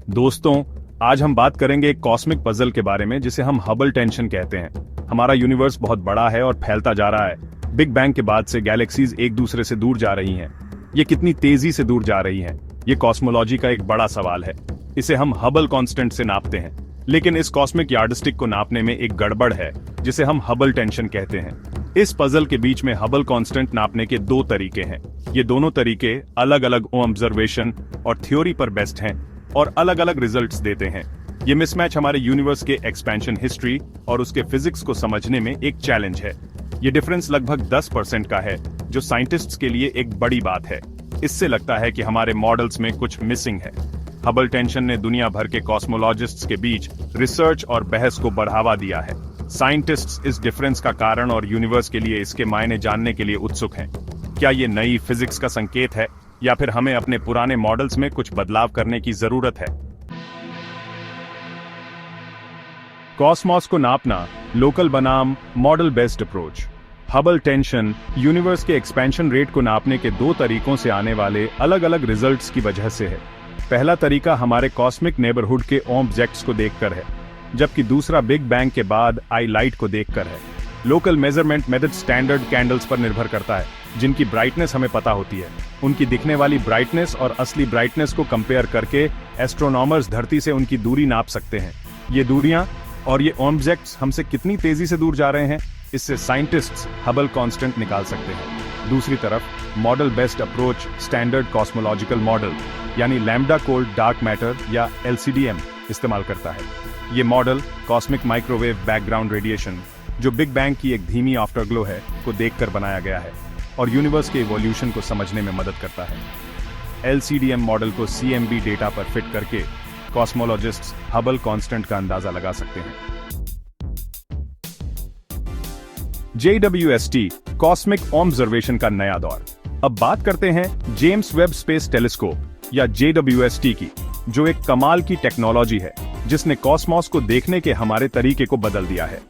दोस्तों, आज हम बात करेंगे एक कॉस्मिक पजल के बारे में जिसे हम हबल टेंशन कहते हैं। हमारा यूनिवर्स बहुत बड़ा है और फैलता जा रहा है। बिग बैंग के बाद से गैलेक्सीज एक दूसरे से दूर जा रही हैं। ये कितनी तेजी से दूर जा रही हैं, ये कॉस्मोलॉजी का एक बड़ा सवाल है। इसे हम हबल कांस्टेंट से नापते हैं, लेकिन इस कॉस्मिक यार्डस्टिक को नापने में एक गड़बड़ है जिसे हम हबल टेंशन कहते हैं। इस पजल के बीच में हबल कांस्टेंट नापने के दो तरीके हैं। ये दोनों तरीके अलग अलग ऑब्जर्वेशन और थ्योरी पर बेस्ड हैं और अलग अलग रिजल्ट्स देते हैं। ये मिसमैच हमारे यूनिवर्स के एक्सपेंशन हिस्ट्री और उसके फिजिक्स को समझने में एक चैलेंज है। ये डिफरेंस लगभग 10% का है, जो साइंटिस्ट्स के लिए एक बड़ी बात है। इससे लगता है कि हमारे मॉडल्स में कुछ मिसिंग है। हबल टेंशन ने दुनिया भर के कॉस्मोलॉजिस्ट्स के बीच रिसर्च और बहस को बढ़ावा दिया है। साइंटिस्ट्स इस डिफरेंस का कारण और यूनिवर्स के लिए इसके मायने जानने के लिए उत्सुक हैं। क्या ये नई फिजिक्स का संकेत है या फिर हमें अपने पुराने मॉडल्स में कुछ बदलाव करने की जरूरत है? कॉस्मॉस को नापना, लोकल बनाम model based approach. Hubble tension universe के एक्सपेंशन रेट को नापने के दो तरीकों से आने वाले अलग अलग रिजल्ट्स की वजह से है। पहला तरीका हमारे कॉस्मिक नेबरहुड के ऑब्जेक्ट्स को देखकर है, जबकि दूसरा बिग बैंग के बाद आई लाइट को देखकर है। Local measurement method standard candles पर निर्भर करता है, जिनकी ब्राइटनेस हमें पता होती है। उनकी दिखने वाली ब्राइटनेस और असली ब्राइटनेस को कंपेयर करके एस्ट्रोनॉमर्स धरती से उनकी दूरी नाप सकते हैं। ये दूरियां और ये ऑब्जेक्ट्स हमसे कितनी तेजी से दूर जा रहे हैं, इससे साइंटिस्ट्स हबल कांस्टेंट निकाल सकते हैं। दूसरी तरफ model based approach standard cosmological model यानी लैम्डा कोल्ड डार्क मैटर या LCDM इस्तेमाल करता है। ये model cosmic microwave background radiation, जो बिग बैंग की एक धीमी आफ्टरग्लो है, को देखकर बनाया गया है और यूनिवर्स के इवोल्यूशन को समझने में मदद करता है। LCDM मॉडल को CMB डेटा पर फिट करके कॉस्मोलॉजिस्ट्स हबल कांस्टेंट का अंदाजा लगा सकते हैं। JWST कॉस्मिक ऑब्जर्वेशन का नया दौर। अब बात करते हैं जेम्स वेब स्पेस टेलीस्कोप या JWST की, जो एक कमाल की टेक्नोलॉजी है जिसने कॉस्मॉस को देखने के हमारे तरीके को बदल दिया है।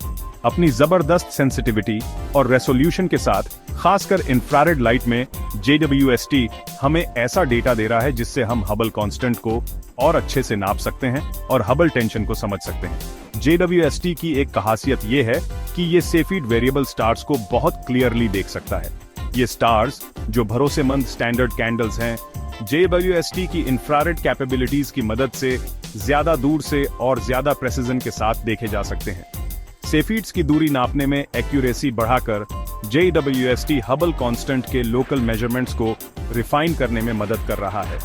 अपनी जबरदस्त सेंसिटिविटी और रेसोल्यूशन के साथ, खासकर इंफ्रारेड लाइट में, JWST हमें ऐसा डेटा दे रहा है जिससे हम हबल कांस्टेंट को और अच्छे से नाप सकते हैं और हबल टेंशन को समझ सकते हैं। JWST की एक खासियत ये है कि ये सेफीड वेरिएबल स्टार्स को बहुत क्लियरली देख सकता है। ये स्टार्स, जो भरोसेमंद स्टैंडर्ड कैंडल्स हैं, JWST की इंफ्रारेड कैपेबिलिटीज की मदद से ज्यादा दूर से और ज्यादा प्रेसिजन के साथ देखे जा सकते हैं। सेफीड्स की दूरी नापने में एक्यूरेसी बढ़ाकर JWST हबल कांस्टेंट के लोकल मेजरमेंट्स को रिफाइन करने में मदद कर रहा है।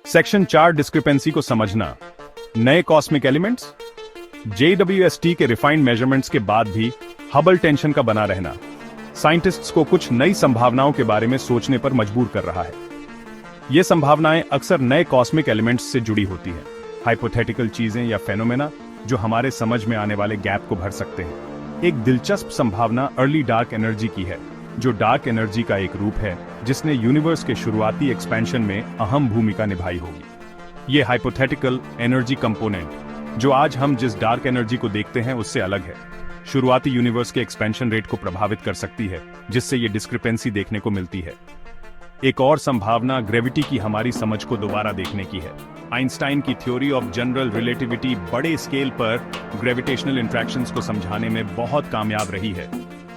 सेक्शन 4 डिस्क्रिपेंसी को समझना। नए कॉस्मिक एलिमेंट्स। JWST के रिफाइंड मेजरमेंट्स के बाद भी हबल टेंशन का बना रहना साइंटिस्ट्स को कुछ नई संभावनाओं के बारे में सोचने पर मजबूर कर रहा है। ये संभावनाएं अक्सर नए कॉस्मिक एलिमेंट्स से जुड़ी होती हैं, हाइपोथेटिकल चीजें या फेनोमेना जो हमारे समझ में आने वाले गैप को भर सकते हैं। एक दिलचस्प संभावना अर्ली डार्क एनर्जी की है, जो डार्क एनर्जी का एक रूप है जिसने यूनिवर्स के शुरुआती एक्सपेंशन में अहम भूमिका निभाई होगी। ये हाइपोथेटिकल एनर्जी कंपोनेंट, जो आज हम जिस डार्क एनर्जी को देखते हैं उससे अलग है, शुरुआती यूनिवर्स के एक्सपेंशन रेट को प्रभावित कर सकती है, जिससे ये डिस्क्रिपेंसी देखने को मिलती है। एक और संभावना ग्रेविटी की हमारी समझ को दोबारा देखने की है। आइंस्टाइन की थ्योरी ऑफ जनरल रिलेटिविटी बड़े स्केल पर ग्रेविटेशनल इंट्रैक्शंस को समझाने में बहुत कामयाब रही है,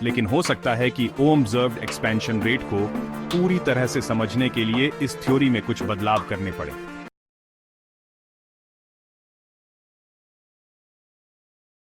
लेकिन हो सकता है कि ऑब्जर्व्ड एक्सपेंशन रेट को पूरी तरह से समझने के लिए इस थ्योरी में कुछ बदलाव करने पड़े।